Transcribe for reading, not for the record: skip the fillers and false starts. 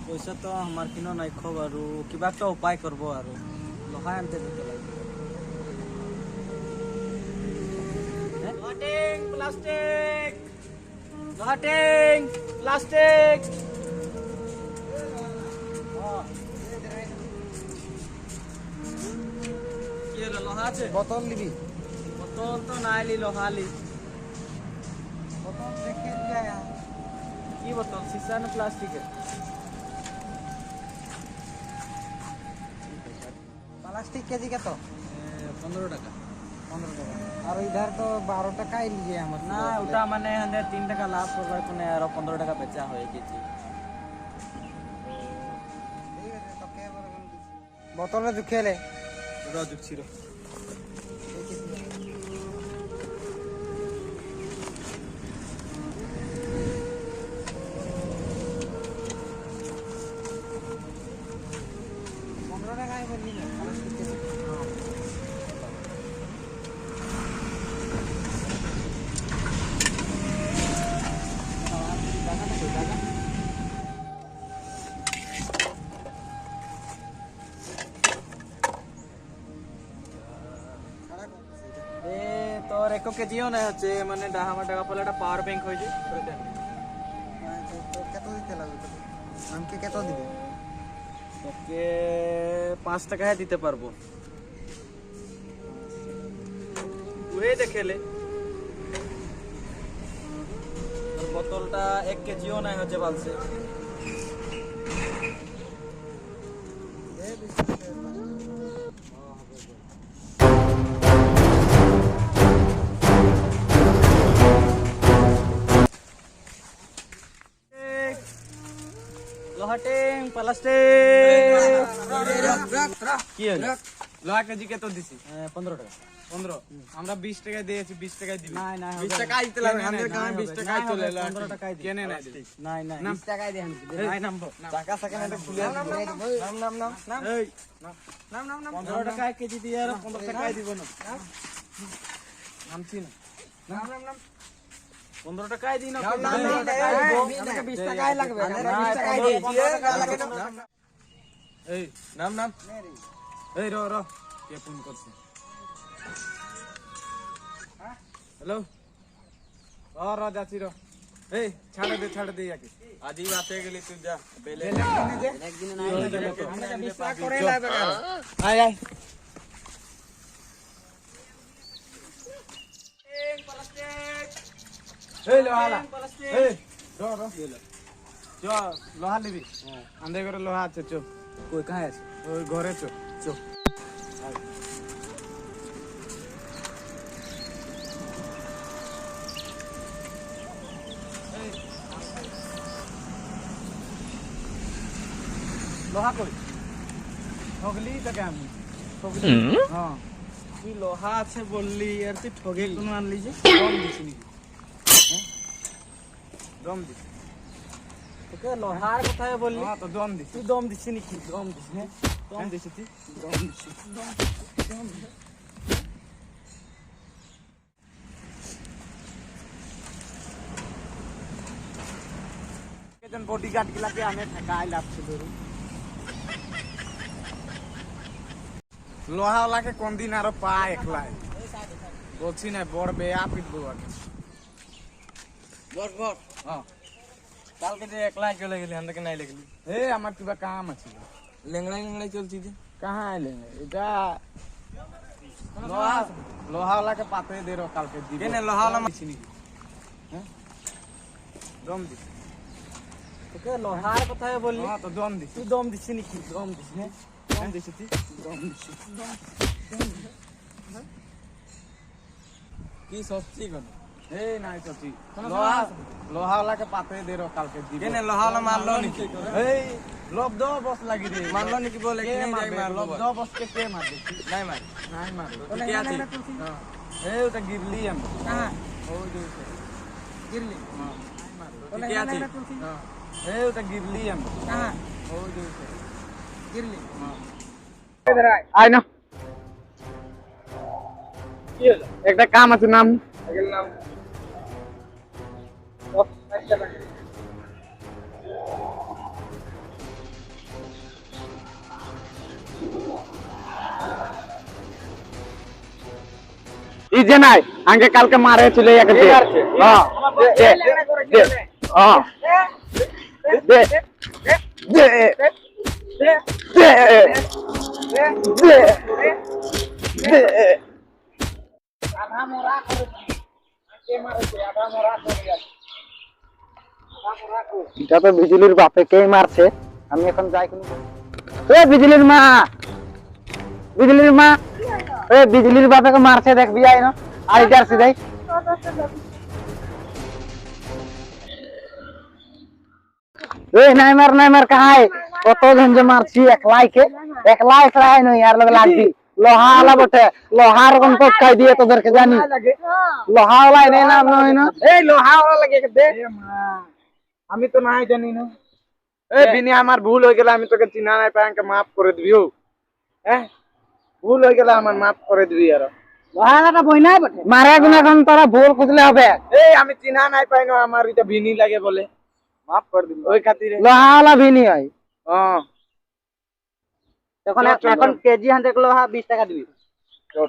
পয়সা তো আমার কিনো নাই খব আর কিবা একটা উপায় করব আর লোহা আনতে যেতে লাগবে। লোহাটিং প্লাস্টিক লোহাটিং প্লাস্টিক কি হলো লোহা আছে? বোতল নিবি? বোতল তো নাইলি লোহালি। বোতল দেখে যায় কি বোতল? সিসা না প্লাস্টিকের? প্লাস্টিক কেজি কত? 15 টাকা। 15 টাকা। আর ইধার তো 12 টাকাই লিয়ে আমার। না ওটা মানে 3 টাকা লাভ করবার কোনে আর 15 টাকা বেচা হয়ে গেছে। বোতলে দুখেলে রাজুক ছিল। তোর 1 কেজিও নাই হচ্ছে মানে 10 টাকা পড়লে একটা পাওয়ার ব্যাংক হয়েছে। কত দিতে লাগবে? আমাকে কত দিবে? তোকে 5 টাকায় দিতে পারবো। তুই দেখেলে তোর বোতলটা 1 কেজিও নাই হচ্ছে বালছে। লোহাটিং প্লাস্টিক কি হলো? লোহা কেজি কত দিছি? 15 টাকা। 15। আমরা 20 টাকা দিয়েছি, 20 টাকায় দিবি। নাই নাই 20 টাকা দিতে লাগবে, আমাদের গায়ে 20 টাকায় চলে এলো। 15 টাকায় দিই। কেনে নাই দিবি? নাই নাই 20 টাকাই দেন। নাই নামবো। টাকা সেখানে তো খুলে নাম এই নাম নাম 15 টাকায় কেজি দিয়ে আর 15 টাকায় দিব না। নামছি না। নাম নাম নাম 15 টাকায় দিই না। নাম 20 টাকাই লাগবে। 20 টাকাই দিয়েছি। 15 টাকা লাগে না। এই নাম নাম। এই র র কে ফোন করছে? হ্যালো র যাচ্ছি র। এই ছাড়ে দে ইয়াকে। আজ এই বাতে গেলি তুই যা বেলে একদিনে নাই আমাকে 20 টাকা করে লাগবে। আয় আয়। এই লোহালা এই র চ লোহা নিবি? আমাদের ঘরে লোহা আছে, চো। কই কাহে আছে? ওই ঘরে চো। চো লোহা কই ঠগলি তোকে আমি? হ্যাঁ তুই লোহা আছে বললি আর তুই ঠগে কোন আনলি যে? দম দিছি নাকি? দম দিছি। তোকে লোহার কথাই বললি। হ্যাঁ তো দম দিছি। তুই দম দিছিস নাকি? দম দিছিস হ্যাঁ? দম দিছি তুই? দম দিছিস। কেজন বডিগার্ড গুলাকে আমি ঠেকাই লাগছে ধরুন। লোহাওয়ালাকে কোন দিন আরো পা একলাই বলছি না, বড় বেয়া পিটবো আগে। বস বস হ্যাঁ কালকে যে একলা চলে গেলি আমাকে নাই লাগলি। এ আমার কিবা কাম আছে। লেংড়াই চলছি যে কাহা আইলে এটা লোহা লোহাওয়ালাকে পাতে দে রো, কালকে দিব। কেনে লোহাওয়ালা দিছি নাকি? হ্যাঁ দম দিছি। তোকে লোহার কথাই বললি। হ্যাঁ তো দম দিছি। তুই দম দিছিস নাকি? দম দিছিস হ্যাঁ? দম দিছি তুই? দম দিছিস। কি সত্যি কোন? এই নাই তো তুই লোহা লোহাওয়ালাকে পাতে দে রো, কালকে দিব। কেনে লোহাওয়ালা মারলো নাকি? এই লোভ দো বস লাগি রে। মারলো নাকি বলে কে কি মারবে? লোভ দো বস কে মারবে? নাই মার। নাই মারবে। তুই কে আছিস? হ্যাঁ এই ওটা গিরলি আমরা। হ্যাঁ ওই যে ওটা। গিরলি হ্যাঁ তুই কে আছিস? হ্যাঁ এই ওটা গিরলি আমরা। হ্যাঁ ওই যে ওটা। গিরলি হ্যাঁ আয় না। কি হলো? একটা কাম আছে, নাম নাম ই যে নাই আগে কালকে মারে চলে যাকে দে হ্যাঁ দে দে হ্যাঁ দে দে দে দে দে আধা মরা করে কে মারছে আধা মরা করে এটা তো বিজলির বাপে কে মারছে আমি এখন যাই কোন এ বিজলির মা এ বিজলির বাপেকে মারছে দেখবি আই না আর ইটার সিধাই ए नहीं मार कहा है कत झंझे मारছি একলাই খেলাই নই আর লগে লাগবি লোহা আলা বটে লোহার কোন তো খাই দিয়ে তোদেরকে জানি লোহা ওলাই নেই নাম নই না এই লোহা ওরা লাগে দে আমি তো নাই জানি না এই বিনি আমার ভুল হয়ে গেল আমি তোকে চিনা নাই পাঙ্কে মাফ করে দিও হ্যাঁ ভুল হয়ে গেল আমার মাফ করে দিবি আর লোহাটা বইনাই বটে মারা গুণ এখন তোরা ভুল খুঁজলে হবে এই আমি চিনা নাই পাই না আমার এটা বিনি লাগে বলে মাফ করে দিবি ওই খাতিরে লোহা ওলা ভিনি হয় হ্যাঁ এখন কেজি হাতে লোহা 20 টাকা দিবি চল